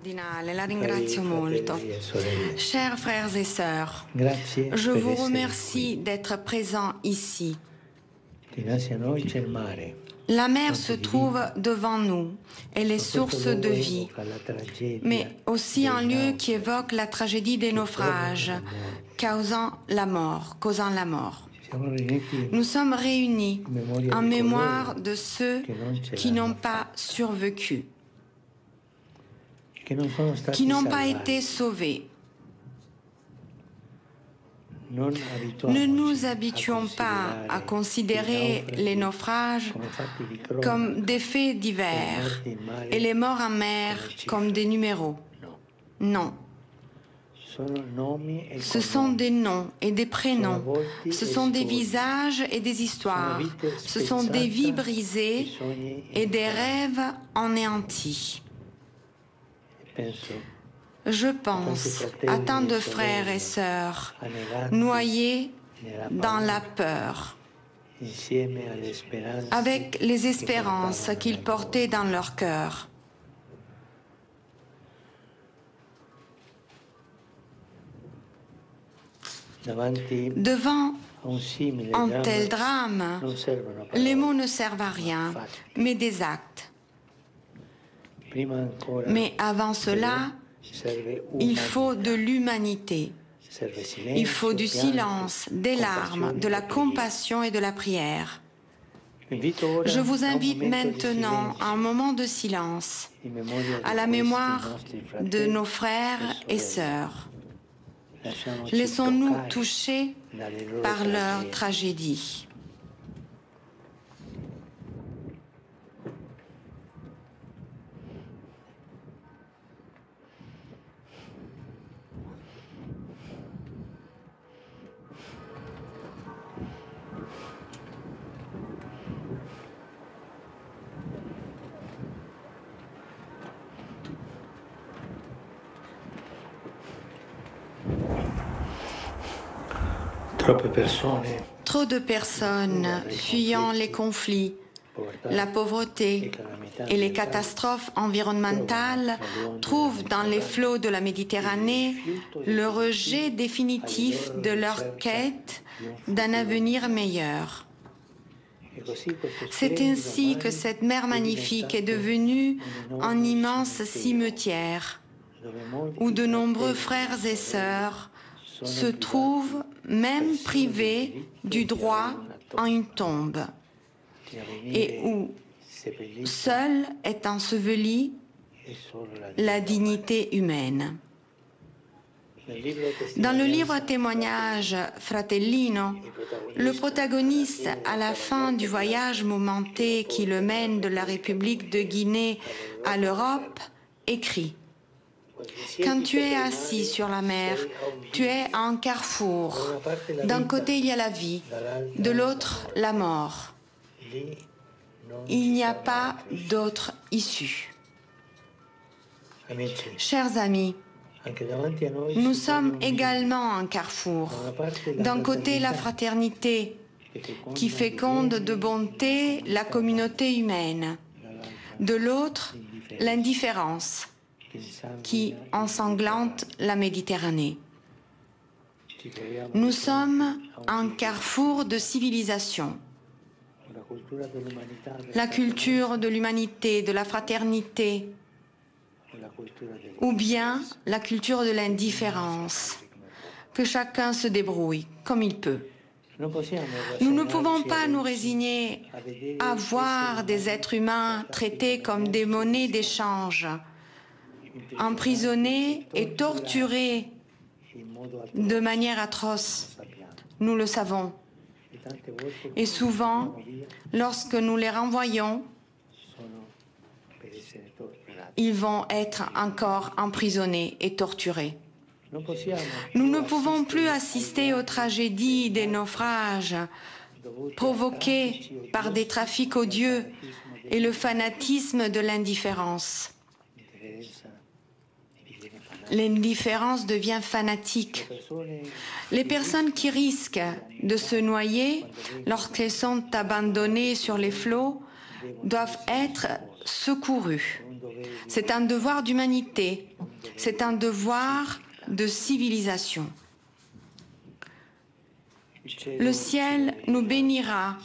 Cardinale, la ringrazio molto. Chers frères et sœurs, Grazie je per vous essere remercie d'être présents ici. qui. Dinanzi a noi c'è il mare. La mer se trouve devant nous. Elle est source de vie, mais aussi un lieu qui évoque la tragédie des naufrages, causant la mort. Nous sommes réunis en mémoire de ceux qui n'ont pas survécu, qui n'ont pas été sauvés. Ne nous habituons pas à considérer les naufrages comme des faits divers et les morts en mer comme des numéros. Non. Ce sont des noms et des prénoms, ce sont des visages et des histoires, ce sont des vies brisées et des rêves anéantis. Je pense à tant de frères et sœurs noyés dans la peur, avec les espérances qu'ils portaient dans leur cœur. Devant un tel drame, les mots ne servent à rien, mais des actes. Mais avant cela, il faut de l'humanité. Il faut du silence, des larmes, de la compassion et de la prière. Je vous invite maintenant à un moment de silence, à la mémoire de nos frères et sœurs. Laissons-nous toucher par leur tragédie. Trop de personnes fuyant les conflits, la pauvreté et les catastrophes environnementales trouvent dans les flots de la Méditerranée le rejet définitif de leur quête d'un avenir meilleur. C'est ainsi que cette mer magnifique est devenue un immense cimetière où de nombreux frères et sœurs se trouvent même privés du droit à une tombe et où seule est ensevelie la dignité humaine. Dans le livre témoignage Fratellino, le protagoniste, à la fin du voyage mouvementé qui le mène de la République de Guinée à l'Europe, écrit: quand tu es assis sur la mer, tu es à un carrefour. D'un côté, il y a la vie, de l'autre, la mort. Il n'y a pas d'autre issue. Chers amis, nous sommes également un carrefour. D'un côté, la fraternité, qui féconde de bonté la communauté humaine. De l'autre, l'indifférence, qui ensanglante la Méditerranée. Nous sommes un carrefour de civilisation. La culture de l'humanité, de la fraternité, ou bien la culture de l'indifférence, que chacun se débrouille comme il peut. Nous ne pouvons pas nous résigner à voir des êtres humains traités comme des monnaies d'échange, emprisonnés et torturés de manière atroce. Nous le savons. Et souvent, lorsque nous les renvoyons, ils vont être encore emprisonnés et torturés. Nous ne pouvons plus assister aux tragédies des naufrages provoqués par des trafics odieux et le fanatisme de l'indifférence. L'indifférence devient fanatique. Les personnes qui risquent de se noyer lorsqu'elles sont abandonnées sur les flots doivent être secourues. C'est un devoir d'humanité. C'est un devoir de civilisation. Le ciel nous bénira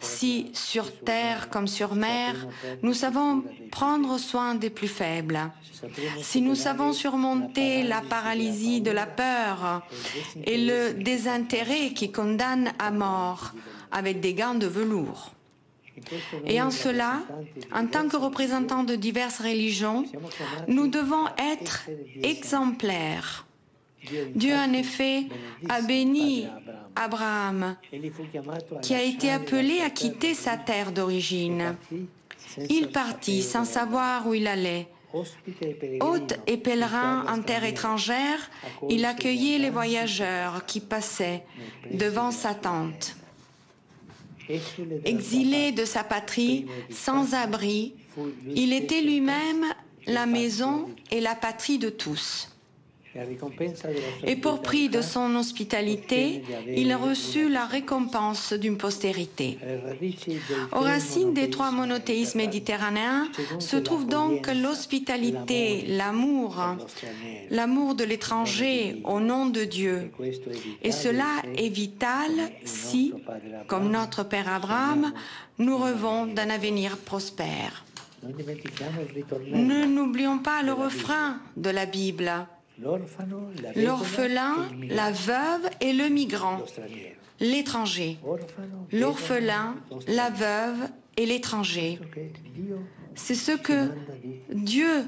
si, sur terre comme sur mer, nous savons prendre soin des plus faibles. Si nous savons surmonter la paralysie de la peur et le désintérêt qui condamne à mort avec des gants de velours. Et en cela, en tant que représentants de diverses religions, nous devons être exemplaires. Dieu, en effet, a béni Abraham, qui a été appelé à quitter sa terre d'origine. Il partit sans savoir où il allait. Hôte et pèlerin en terre étrangère, il accueillait les voyageurs qui passaient devant sa tente. Exilé de sa patrie, sans abri, il était lui-même la maison et la patrie de tous. Et pour prix de son hospitalité, il reçut la récompense d'une postérité. Aux racines des trois monothéismes méditerranéens se trouve donc l'hospitalité, l'amour de l'étranger au nom de Dieu. Et cela est vital si, comme notre Père Abraham, nous rêvons d'un avenir prospère. Ne n'oublions pas le refrain de la Bible. L'orphelin, la veuve et le migrant, l'étranger. L'orphelin, la veuve et l'étranger. C'est ce que Dieu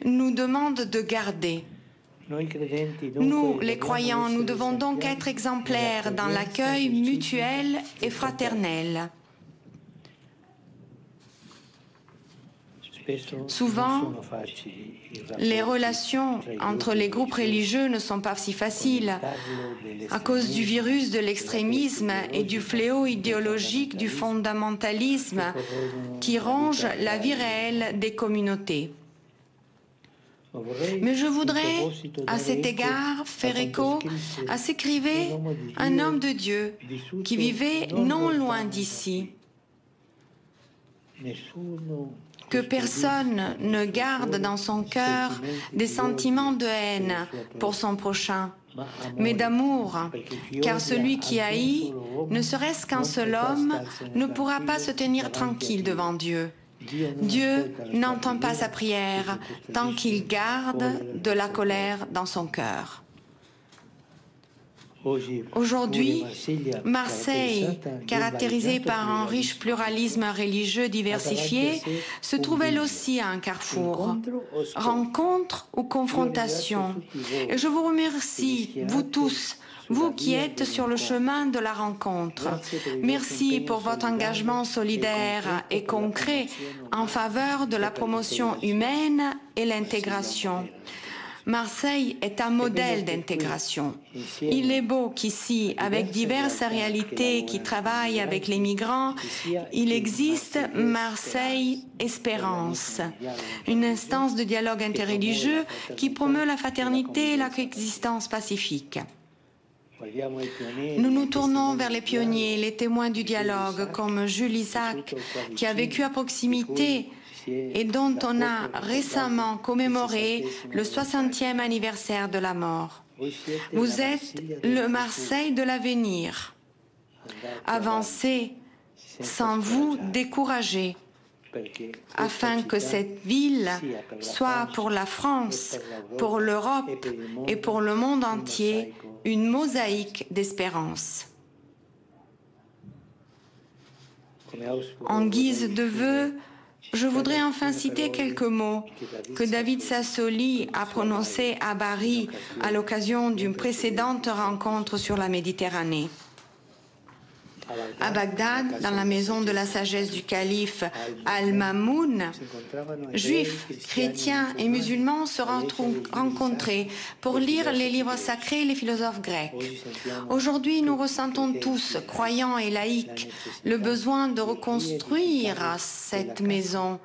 nous demande de garder. Nous, les croyants, nous devons donc être exemplaires dans l'accueil mutuel et fraternel. Souvent, les relations entre les groupes religieux ne sont pas si faciles à cause du virus de l'extrémisme et du fléau idéologique du fondamentalisme qui ronge la vie réelle des communautés. Mais je voudrais, à cet égard, faire écho à ce qu'écrivait un homme de Dieu qui vivait non loin d'ici. Que personne ne garde dans son cœur des sentiments de haine pour son prochain, mais d'amour, car celui qui haït, ne serait-ce qu'un seul homme, ne pourra pas se tenir tranquille devant Dieu. Dieu n'entend pas sa prière tant qu'il garde de la colère dans son cœur. Aujourd'hui, Marseille, caractérisée par un riche pluralisme religieux diversifié, se trouve elle aussi à un carrefour, rencontre ou confrontation. Et je vous remercie, vous tous, vous qui êtes sur le chemin de la rencontre. Merci pour votre engagement solidaire et concret en faveur de la promotion humaine et l'intégration. Marseille est un modèle d'intégration. Il est beau qu'ici, avec diverses réalités qui travaillent avec les migrants, il existe Marseille Espérance, une instance de dialogue interreligieux qui promeut la fraternité et la coexistence pacifique. Nous nous tournons vers les pionniers, les témoins du dialogue, comme Jules Isaac, qui a vécu à proximité et dont on a récemment commémoré le 60e anniversaire de la mort. Vous êtes le Marseille de l'avenir. Avancez sans vous décourager, afin que cette ville soit pour la France, pour l'Europe et pour le monde entier une mosaïque d'espérance. En guise de vœu, je voudrais enfin citer quelques mots que David Sassoli a prononcés à Bari à l'occasion d'une précédente rencontre sur la Méditerranée. À Bagdad, dans la maison de la sagesse du calife Al-Mamoun, juifs, chrétiens et musulmans se rencontraient pour lire les livres sacrés et les philosophes grecs. Aujourd'hui, nous ressentons tous, croyants et laïcs, le besoin de reconstruire cette maison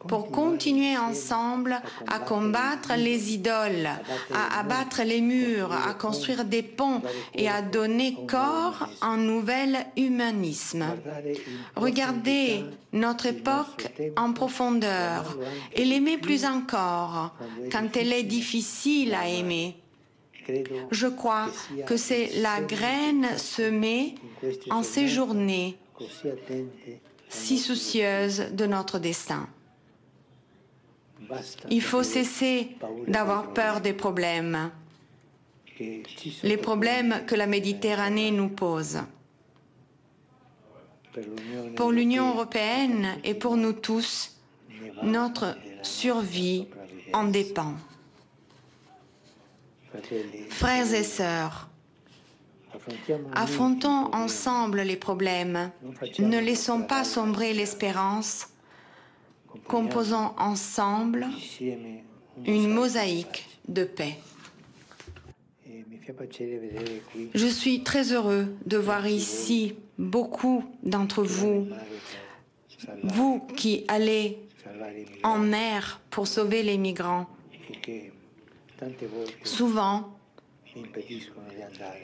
pour continuer ensemble à combattre les idoles, à abattre les murs, à construire des ponts et à donner corps à un nouvel humanisme. Regarder notre époque en profondeur et l'aimer plus encore quand elle est difficile à aimer. Je crois que c'est la graine semée en ces journées si soucieuses de notre destin. Il faut cesser d'avoir peur des problèmes, les problèmes que la Méditerranée nous pose. Pour l'Union européenne et pour nous tous, notre survie en dépend. Frères et sœurs, affrontons ensemble les problèmes, ne laissons pas sombrer l'espérance, composons ensemble une mosaïque de paix. Je suis très heureux de voir ici beaucoup d'entre vous, vous qui allez en mer pour sauver les migrants. Souvent,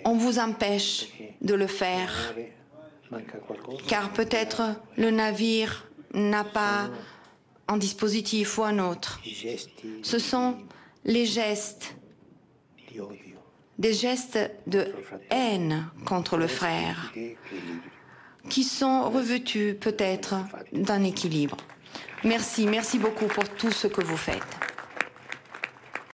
on vous empêche de le faire, car peut-être le navire n'a pas un dispositif ou un autre. Ce sont les gestes, des gestes de haine contre le frère, qui sont revêtus peut-être d'un équilibre. Merci beaucoup pour tout ce que vous faites.